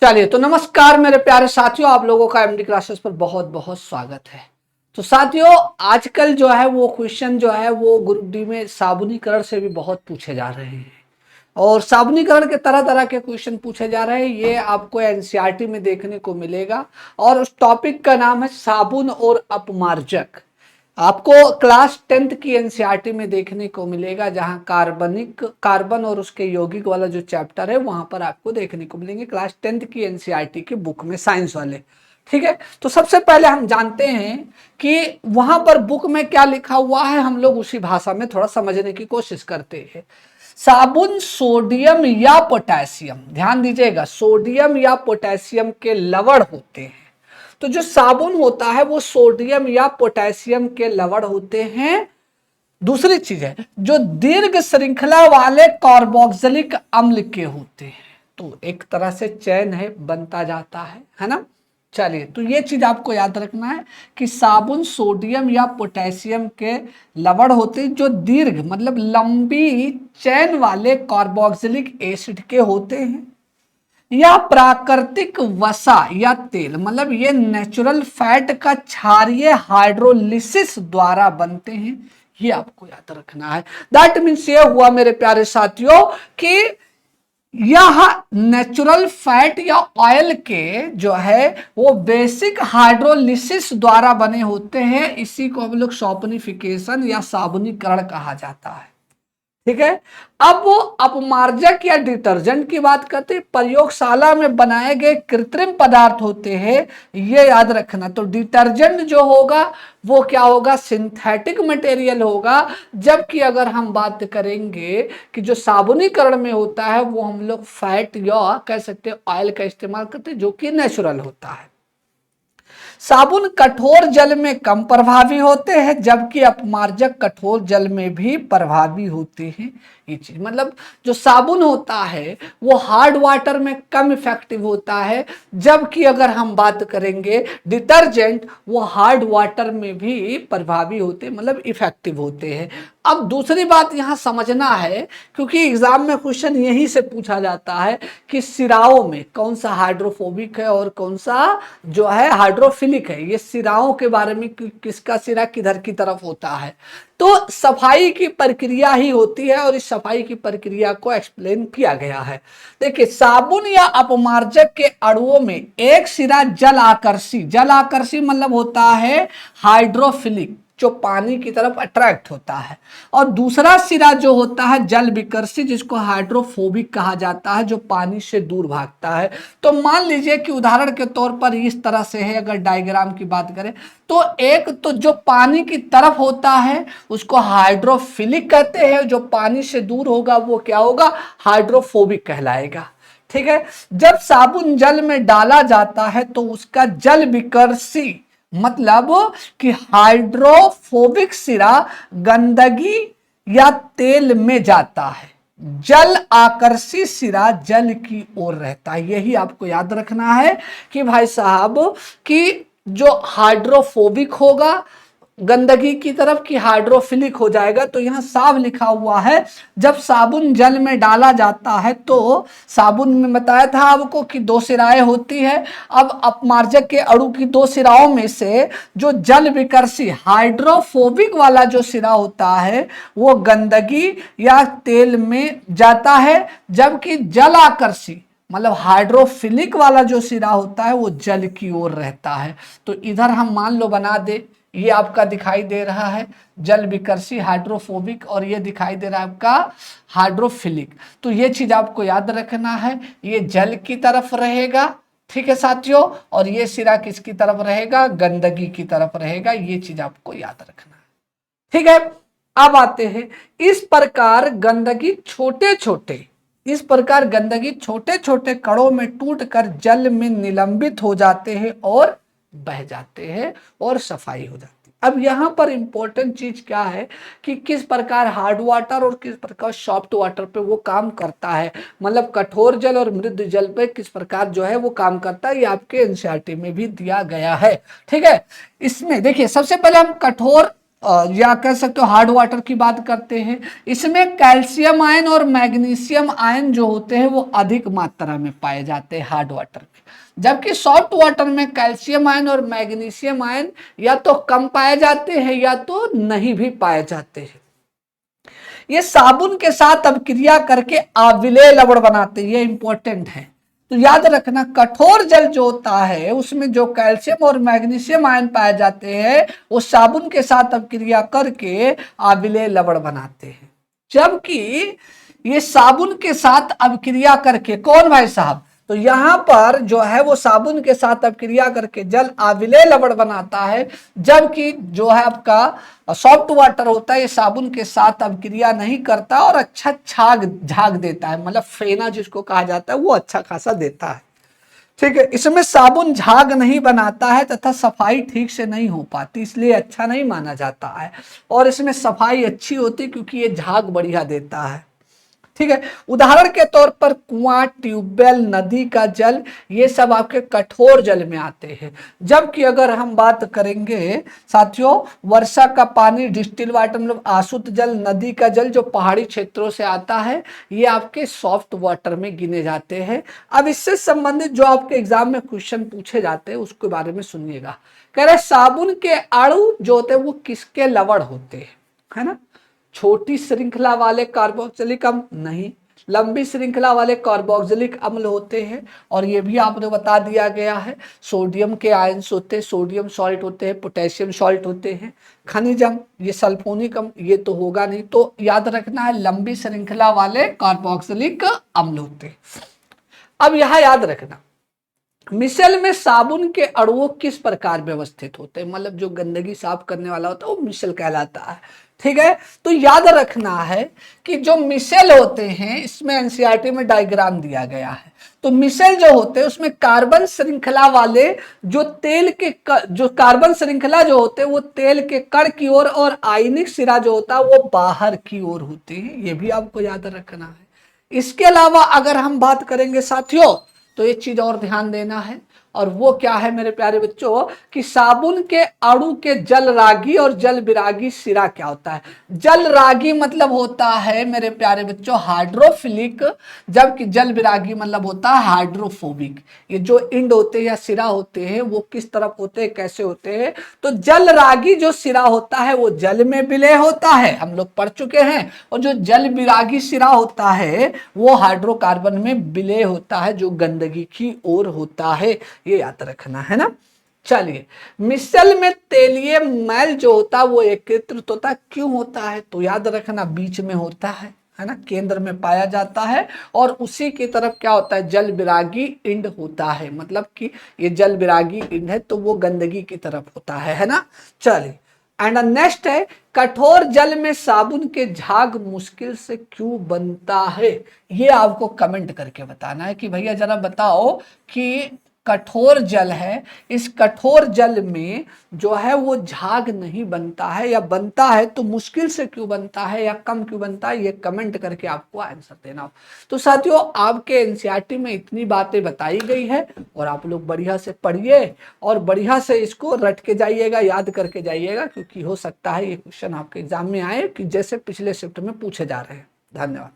चलिए तो नमस्कार मेरे प्यारे साथियों, आप लोगों का एमडी क्लासेस पर बहुत बहुत स्वागत है। तो साथियों, आजकल जो है वो क्वेश्चन जो है वो ग्रुप डी में साबुनीकरण से भी बहुत पूछे जा रहे हैं और साबुनीकरण के तरह तरह के क्वेश्चन पूछे जा रहे हैं। ये आपको एनसीईआरटी में देखने को मिलेगा और उस टॉपिक का नाम है साबुन और अपमार्जक। आपको क्लास 10th की एनसीईआरटी में देखने को मिलेगा, जहां कार्बन और उसके यौगिक वाला जो चैप्टर है वहां पर आपको देखने को मिलेंगे क्लास 10th की एनसीईआरटी की बुक में, साइंस वाले। ठीक है, तो सबसे पहले हम जानते हैं कि वहां पर बुक में क्या लिखा हुआ है, हम लोग उसी भाषा में थोड़ा समझने की कोशिश करते हैं। साबुन सोडियम या पोटेशियम, ध्यान दीजिएगा, सोडियम या पोटेशियम के लवण होते हैं। तो जो साबुन होता है वो सोडियम या पोटेशियम के लवण होते हैं। दूसरी चीज है, जो दीर्घ श्रृंखला वाले कार्बोक्सिलिक अम्ल के होते हैं। तो एक तरह से चैन है, बनता जाता है ना। चलिए, तो ये चीज आपको याद रखना है कि साबुन सोडियम या पोटेशियम के लवण होते हैं, जो दीर्घ मतलब लंबी चैन वाले कार्बोक्सिलिक एसिड के होते हैं, या प्राकृतिक वसा या तेल, मतलब ये नेचुरल फैट का क्षारीय हाइड्रोलिसिस द्वारा बनते हैं। ये आपको याद रखना है। दैट मीन्स ये हुआ मेरे प्यारे साथियों कि यह नेचुरल फैट या ऑयल के जो है वो बेसिक हाइड्रोलिसिस द्वारा बने होते हैं। इसी को हम लोग सॉपनिफिकेशन या साबुनीकरण कहा जाता है। ठीक है, अब वो अपमार्जक या डिटर्जेंट की बात करते हैं, प्रयोगशाला में बनाए गए कृत्रिम पदार्थ होते हैं, ये याद रखना। तो डिटर्जेंट जो होगा वो क्या होगा, सिंथेटिक मटेरियल होगा। जबकि अगर हम बात करेंगे कि जो साबुनीकरण में होता है वो हम लोग फैट या कह सकते हैं ऑयल का इस्तेमाल करते हैं, जो कि नेचुरल होता है। साबुन कठोर जल में कम प्रभावी होते हैं, जबकि अपमार्जक कठोर जल में भी प्रभावी होते हैं। ये चीज मतलब जो साबुन होता है वो हार्ड वाटर में कम इफेक्टिव होता है, जबकि अगर हम बात करेंगे डिटर्जेंट, वो हार्ड वाटर में भी प्रभावी होते, मतलब इफेक्टिव होते हैं। अब दूसरी बात यहां समझना है, क्योंकि एग्जाम में क्वेश्चन यही से पूछा जाता है कि सिराओं में कौन सा हाइड्रोफोबिक है और कौन सा जो है हाइड्रोफिलिक है। ये सिराओं के बारे में किसका सिरा किधर की तरफ होता है, तो सफाई की प्रक्रिया ही होती है और इस सफाई की प्रक्रिया को एक्सप्लेन किया गया है। देखिए, साबुन या अपमार्जक के अणुओं में एक सिरा जल आकर्षी मतलब होता है हाइड्रोफिलिक, जो पानी की तरफ अट्रैक्ट होता है, और दूसरा सिरा जो होता है जल विकर्षी, जिसको हाइड्रोफोबिक कहा जाता है, जो पानी से दूर भागता है। तो मान लीजिए कि उदाहरण के तौर पर इस तरह से है, अगर डायग्राम की बात करें तो एक तो जो पानी की तरफ होता है उसको हाइड्रोफिलिक कहते हैं, जो पानी से दूर होगा वो क्या होगा, हाइड्रोफोबिक कहलाएगा। ठीक है, जब साबुन जल में डाला जाता है तो उसका जल विकर्षी मतलब कि हाइड्रोफोबिक सिरा गंदगी या तेल में जाता है, जल आकर्षी सिरा जल की ओर रहता है। यही आपको याद रखना है कि भाई साहब कि जो हाइड्रोफोबिक होगा गंदगी की तरफ की हाइड्रोफिलिक हो जाएगा। तो यहां साफ लिखा हुआ है, जब साबुन जल में डाला जाता है तो साबुन में बताया था आपको कि दो सिराएं होती है। अब अपमार्जक के अणु की दो सिराओं में से जो जल विकर्षी हाइड्रोफोबिक वाला जो सिरा होता है वो गंदगी या तेल में जाता है, जबकि जल आकर्षी मतलब हाइड्रोफिलिक वाला जो सिरा होता है वो जल की ओर रहता है। तो इधर हम मान लो बना दे, ये आपका दिखाई दे रहा है जल विकर्षी हाइड्रोफोबिक, और ये दिखाई दे रहा है आपका हाइड्रोफिलिक। तो ये चीज आपको याद रखना है, ये जल की तरफ रहेगा। ठीक है साथियों, और ये सिरा किसकी तरफ रहेगा, गंदगी की तरफ रहेगा। ये चीज आपको याद रखना है। ठीक है, अब आते हैं, इस प्रकार गंदगी छोटे छोटे कणों में टूटकर जल में निलंबित हो जाते हैं और बह जाते हैं और सफाई हो जाती है। अब यहां पर इंपॉर्टेंट चीज क्या है कि किस प्रकार हार्ड वाटर और किस प्रकार सॉफ्ट वाटर पे वो काम करता है, मतलब कठोर जल और मृद जल पे किस प्रकार जो है वो काम करता है, ये आपके एनसीईआरटी में भी दिया गया है। ठीक है, इसमें देखिए सबसे पहले हम कठोर या कह सकते हो हार्ड वाटर की बात करते हैं, इसमें कैल्शियम आयन और मैग्नीशियम आयन जो होते हैं वो अधिक मात्रा में पाए जाते हैं हार्ड वाटर में, जबकि सॉफ्ट वाटर में कैल्शियम आयन और मैग्नीशियम आयन या तो कम पाए जाते हैं या तो नहीं भी पाए जाते हैं। ये साबुन के साथ अभिक्रिया करके आविलेय लवण बनाते हैं, ये इंपॉर्टेंट है। तो याद रखना, कठोर जल जो होता है उसमें जो कैल्शियम और मैग्नीशियम आयन पाए जाते हैं वो साबुन के साथ अभिक्रिया करके आविलेय लवण बनाते हैं, जबकि ये साबुन के साथ अभिक्रिया करके कौन भाई साहब, तो यहां पर जो है वो साबुन के साथ अभिक्रिया करके जल आविलेय लवण बनाता है, जबकि जो है आपका सॉफ्ट वाटर होता है ये साबुन के साथ अभिक्रिया नहीं करता और अच्छा झाग देता है, मतलब फेना जिसको कहा जाता है वो अच्छा खासा देता है। ठीक है, इसमें साबुन झाग नहीं बनाता है तथा सफाई ठीक से नहीं हो पाती, इसलिए अच्छा नहीं माना जाता है। और इसमें सफाई अच्छी होती क्योंकि ये झाग बढ़िया देता है। ठीक है, उदाहरण के तौर पर कुआं, ट्यूबवेल, नदी का जल, ये सब आपके कठोर जल में आते हैं। जबकि अगर हम बात करेंगे साथियों वर्षा का पानी, डिस्टिल वाटर मतलब आशुद्ध जल, नदी का जल जो पहाड़ी क्षेत्रों से आता है, ये आपके सॉफ्ट वाटर में गिने जाते हैं। अब इससे संबंधित जो आपके एग्जाम में क्वेश्चन पूछे जाते हैं उसके बारे में सुनिएगा। कह रहे साबुन के अणु जो होते हैं वो किसके लवण होते हैं, है ना, छोटी श्रृंखला वाले कार्बोक्सिलिक अम्ल नहीं, लंबी श्रृंखला वाले कार्बोक्सिलिक अम्ल होते हैं। और ये भी आपने बता दिया गया है, सोडियम के आयंस होते हैं, सोडियम सॉल्ट होते हैं, पोटेशियम सॉल्ट होते हैं। खनिज अम्ल, ये सल्फोनिक अम्ल ये तो होगा नहीं, तो याद रखना है लंबी श्रृंखला वाले कार्बोक्सिलिक अम्ल होते हैं। अब यह याद रखना, मिशेल में साबुन के अणुओं किस प्रकार व्यवस्थित होते हैं, मतलब जो गंदगी साफ करने वाला होता है वो मिशेल कहलाता है। ठीक है, तो याद रखना है कि जो मिशेल होते हैं, इसमें एनसीईआरटी में डायग्राम दिया गया है, तो मिशेल जो होते हैं उसमें कार्बन श्रृंखला वाले जो तेल के जो कार्बन श्रृंखला जो होते हैं वो तेल के कण की ओर और आयनिक सिरा जो होता है वो बाहर की ओर होते हैं, ये भी आपको याद रखना है। इसके अलावा अगर हम बात करेंगे साथियों तो एक चीज और ध्यान देना है, और वो क्या है मेरे प्यारे बच्चों कि साबुन के अणु के जल रागी और जल विरागी सिरा क्या होता है। जल रागी मतलब होता है मेरे प्यारे बच्चों हाइड्रोफिलिक, जबकि जल विरागी मतलब होता है हाइड्रोफोबिक। ये जो इंड होते हैं या सिरा होते हैं वो किस तरफ होते हैं, कैसे होते हैं, तो जल रागी जो सिरा होता है वो जल में विलय होता है, हम लोग पढ़ चुके हैं, और जो जल विरागी सिरा होता है वो हाइड्रोकार्बन में विलय होता है जो गंदगी की ओर होता है, ये याद रखना है ना। चलिए, मिशेल में तेलीय मैल जो होता है वो एकत्रित होता है, क्यों होता है, तो याद रखना बीच में होता है ना, केंद्र में पाया जाता है, और उसी की तरफ क्या होता है जल विरागी इंड होता है, मतलब कि ये जल विरागी इंड है तो वो गंदगी की तरफ होता है ना। चलिए, एंड नेक्स्ट है कठोर जल में साबुन के झाग मुश्किल से क्यों बनता है, ये आपको कमेंट करके बताना है कि भैया जरा बताओ कि कठोर जल है, इस कठोर जल में जो है वो झाग नहीं बनता है, या बनता है तो मुश्किल से क्यों बनता है या कम क्यों बनता है, ये कमेंट करके आपको आंसर देना हो। तो साथियों आपके एनसीईआरटी में इतनी बातें बताई गई है और आप लोग बढ़िया से पढ़िए और बढ़िया से इसको रट के जाइएगा, याद करके जाइएगा, क्योंकि हो सकता है ये क्वेश्चन आपके एग्जाम में आए कि जैसे पिछले शिफ्ट में पूछे जा रहे हैं। धन्यवाद।